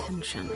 attention.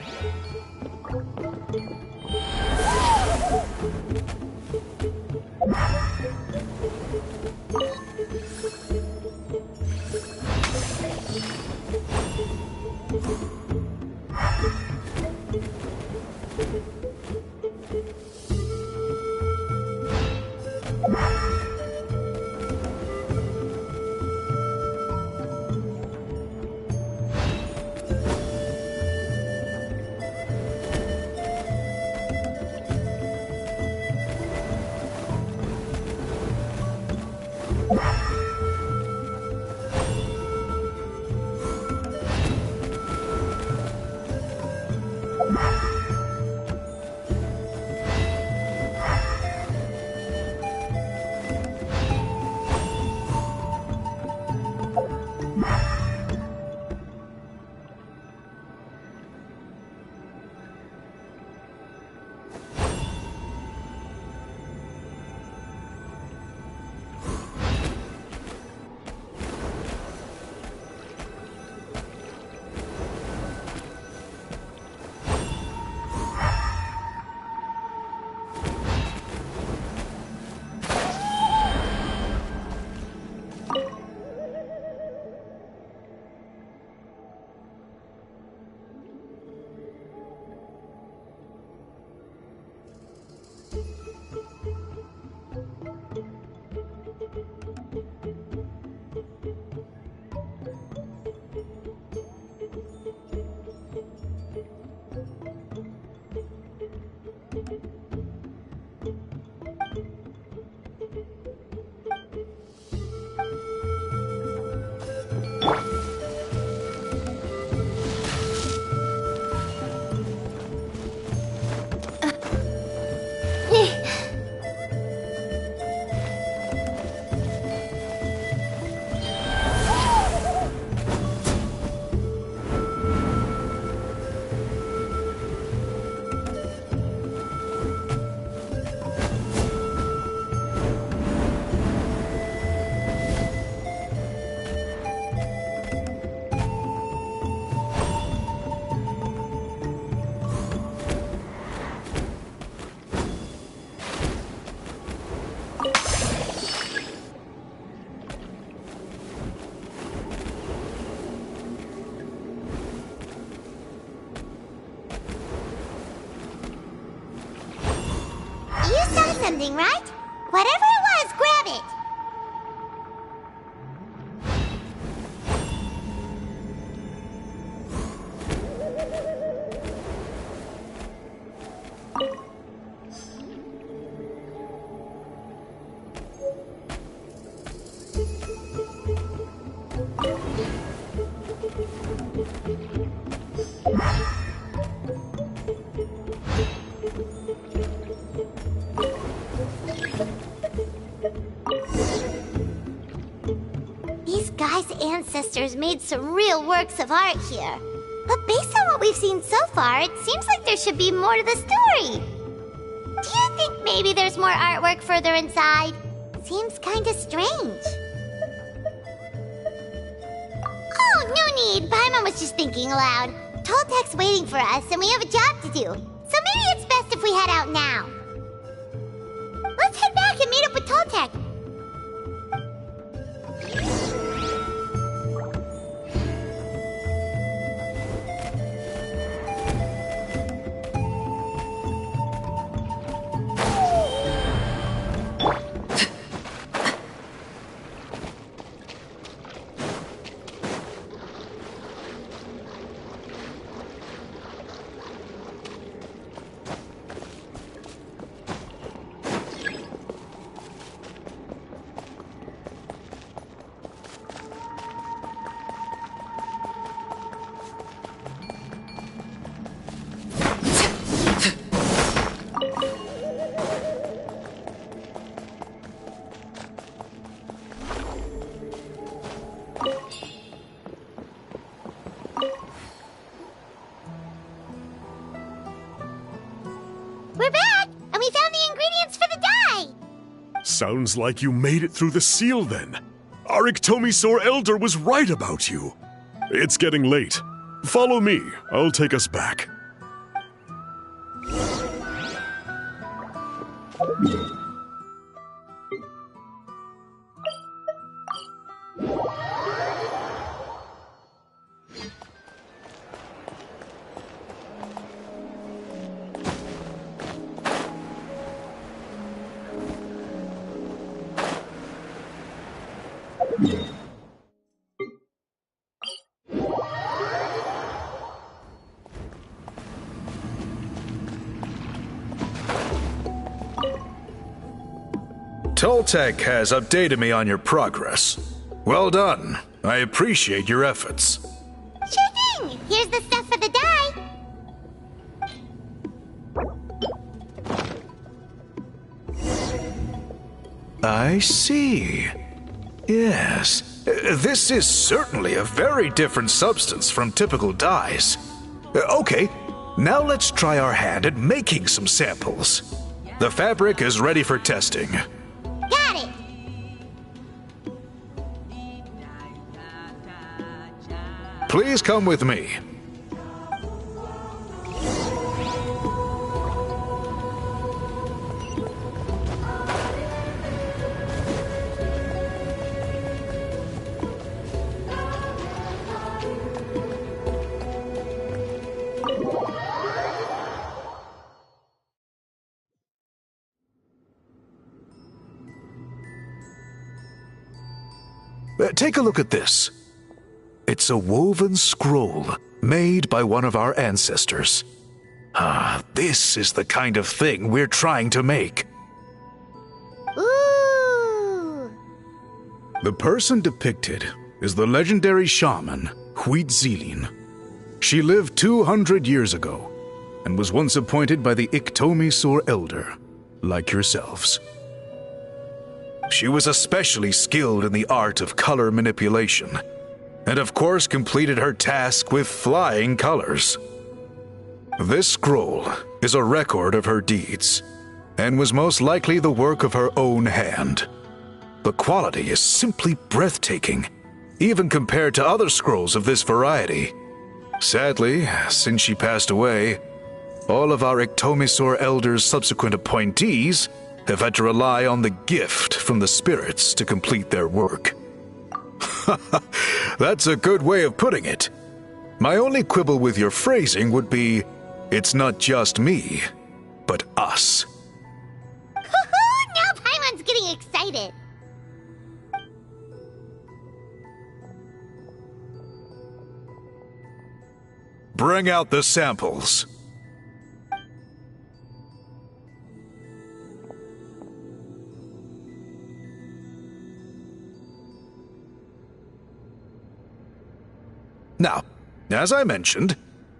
Something, right? Whatever it was, grab it! Ancestors made some real works of art here. But based on what we've seen so far, it seems like there should be more to the story. Do you think maybe there's more artwork further inside? Seems kinda strange. Oh, no need. Paimon was just thinking aloud. Toltek's waiting for us, and we have a job to do. So maybe it's best if we head out now. Let's head back and meet up with Toltek. We're back, and we found the ingredients for the dye! Sounds like you made it through the seal then. Our Iktomisaur Elder was right about you. It's getting late. Follow me. I'll take us back. Toltec has updated me on your progress. Well done. I appreciate your efforts. Sure thing! Here's the stuff for the dye. I see. Yes. This is certainly a very different substance from typical dyes. Okay, now let's try our hand at making some samples. The fabric is ready for testing. Got it! Please come with me. Take a look at this. It's a woven scroll made by one of our ancestors. This is the kind of thing we're trying to make. Ooh! The person depicted is the legendary shaman, Huitzilin. She lived 200 years ago and was once appointed by the Iktomisor Elder, like yourselves. She was especially skilled in the art of color manipulation, and of course completed her task with flying colors. This scroll is a record of her deeds, and was most likely the work of her own hand. The quality is simply breathtaking, even compared to other scrolls of this variety. Sadly, since she passed away, all of our Iktomisor Elder's subsequent appointees have had to rely on the gift from the spirits to complete their work. That's a good way of putting it. My only quibble with your phrasing would be, it's not just me, but us. Now Paimon's getting excited. Bring out the samples. Now, as I mentioned,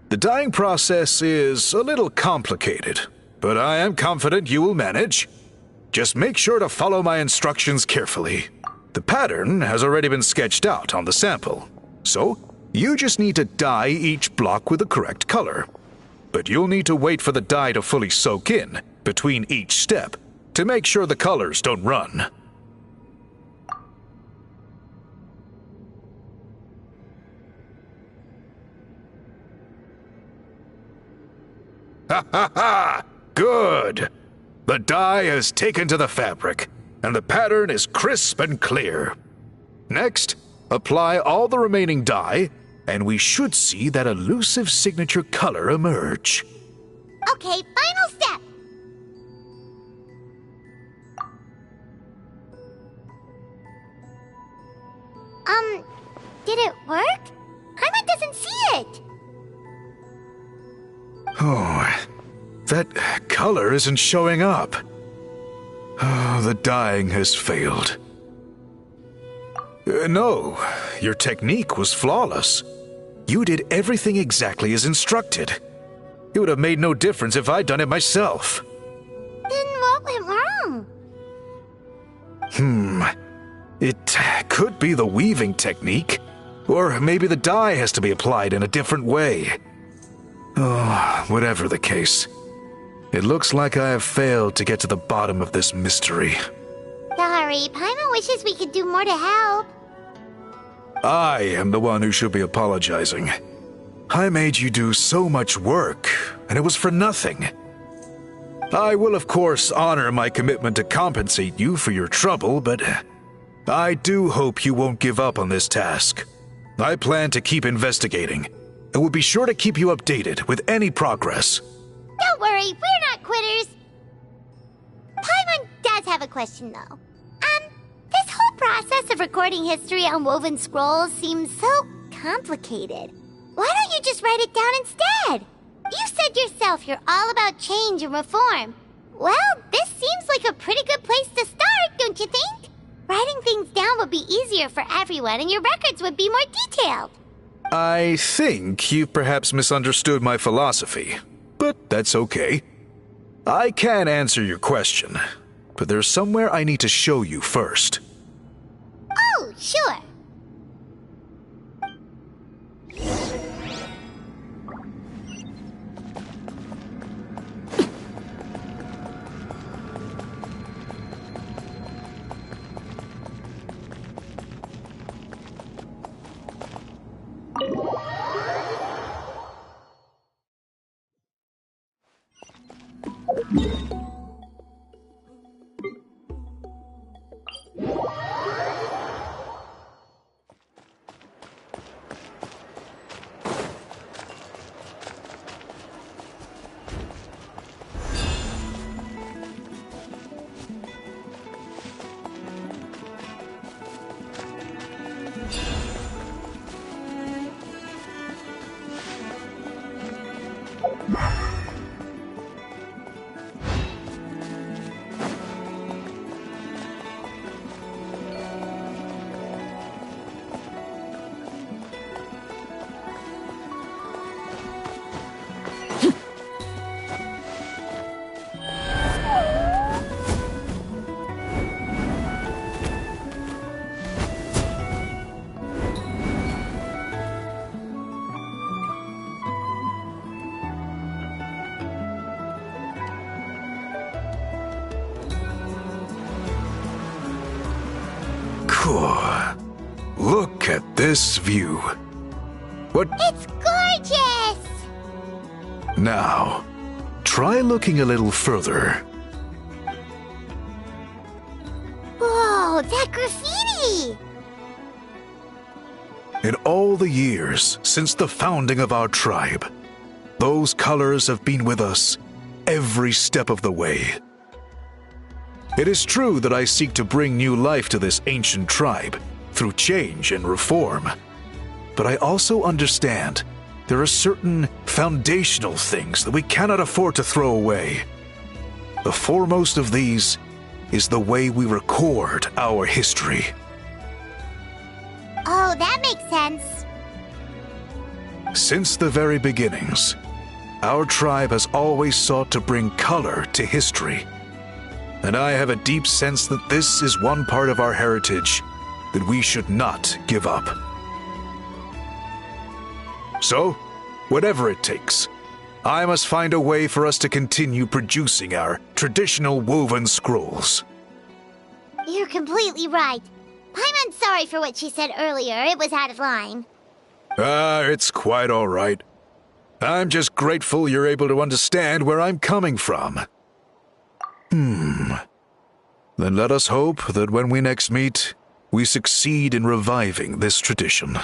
the dyeing process is a little complicated, but I am confident you will manage. Just make sure to follow my instructions carefully. The pattern has already been sketched out on the sample, so you just need to dye each block with the correct color. But you'll need to wait for the dye to fully soak in between each step to make sure the colors don't run. Ha ha ha! Good! The dye has taken to the fabric, and the pattern is crisp and clear. Next, apply all the remaining dye, and we should see that elusive signature color emerge. Okay, final step. Did it work? Paimon doesn't see it. Oh, that color isn't showing up. Oh, the dyeing has failed. No, your technique was flawless. You did everything exactly as instructed. It would have made no difference if I'd done it myself. Then what went wrong? It could be the weaving technique, or maybe the dye has to be applied in a different way. Oh, whatever the case, it looks like I have failed to get to the bottom of this mystery. Sorry, Paimon wishes we could do more to help. I am the one who should be apologizing. I made you do so much work, and it was for nothing. I will, of course, honor my commitment to compensate you for your trouble, but I do hope you won't give up on this task. I plan to keep investigating, and will be sure to keep you updated with any progress. Don't worry, we're not quitters. Paimon does have a question, though. This whole process of recording history on woven scrolls seems so complicated. Why don't you just write it down instead? You said yourself you're all about change and reform. Well, this seems like a pretty good place to start, don't you think? Writing things down would be easier for everyone, and your records would be more detailed. I think you've perhaps misunderstood my philosophy, but that's okay. I can answer your question, but there's somewhere I need to show you first. Oh, sure. Look at this view. What? It's gorgeous! Now, try looking a little further. Whoa, that graffiti! In all the years since the founding of our tribe, those colors have been with us every step of the way. It is true that I seek to bring new life to this ancient tribe through change and reform, but I also understand there are certain foundational things that we cannot afford to throw away. The foremost of these is the way we record our history. Oh, that makes sense. Since the very beginnings, our tribe has always sought to bring color to history. And I have a deep sense that this is one part of our heritage that we should not give up. So, whatever it takes, I must find a way for us to continue producing our traditional woven scrolls. You're completely right. Paimon's sorry for what she said earlier. It was out of line. It's quite all right. I'm just grateful you're able to understand where I'm coming from. Then let us hope that when we next meet, we succeed in reviving this tradition.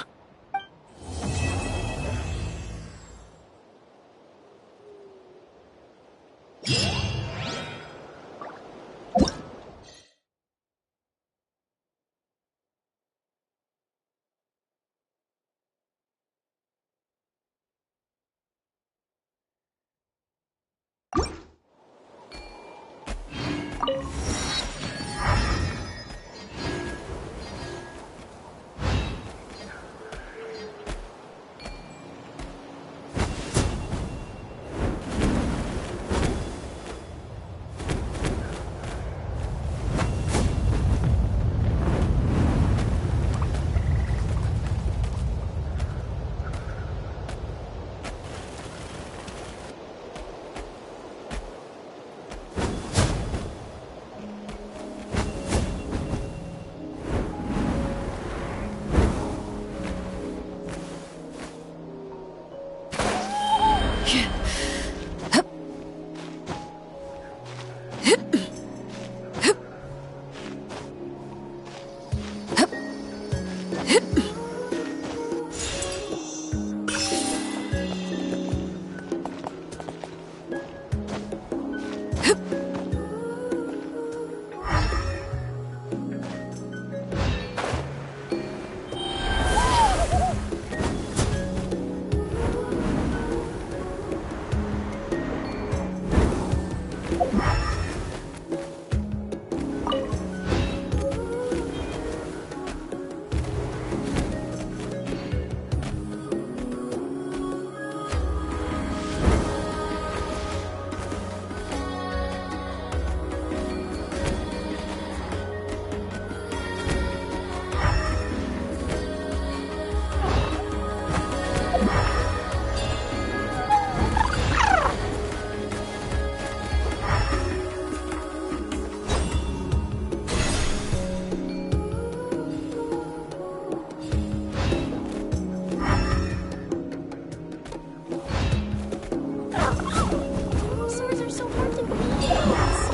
Swords are so hard to balance.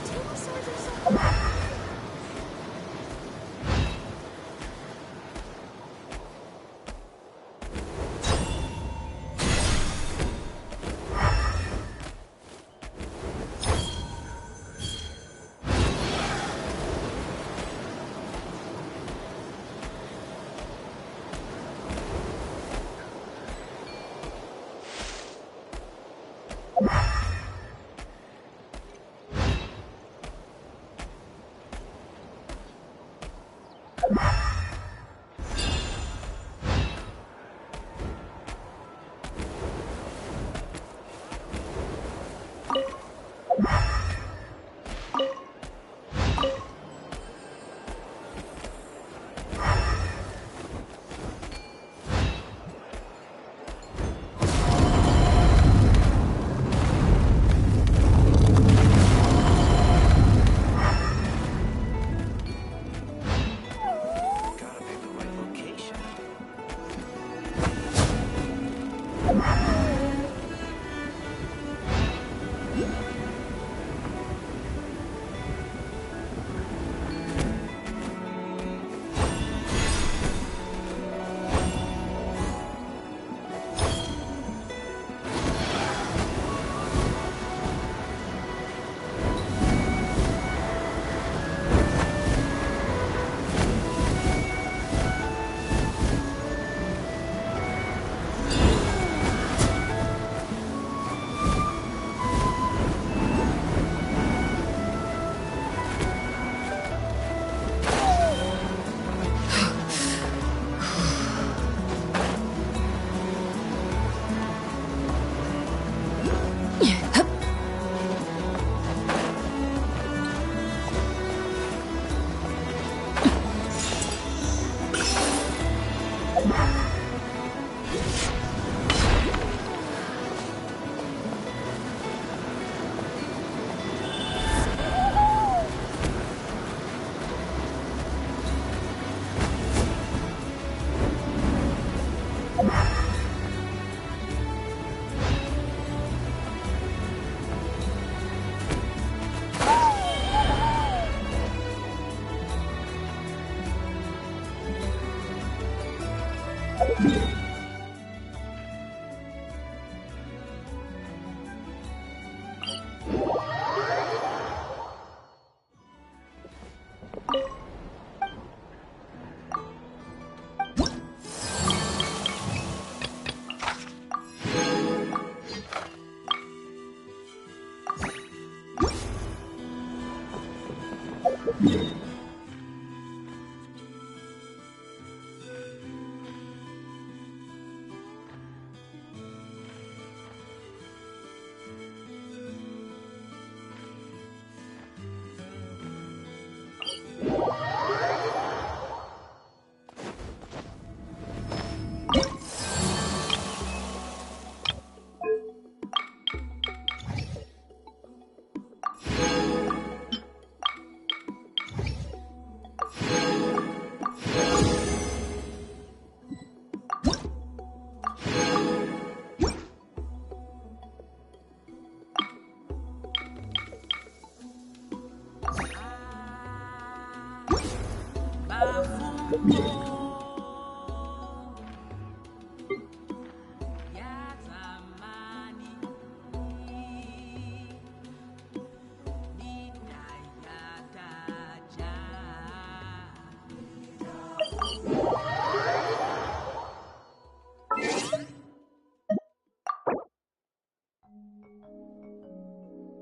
Table swords are so hard. Fu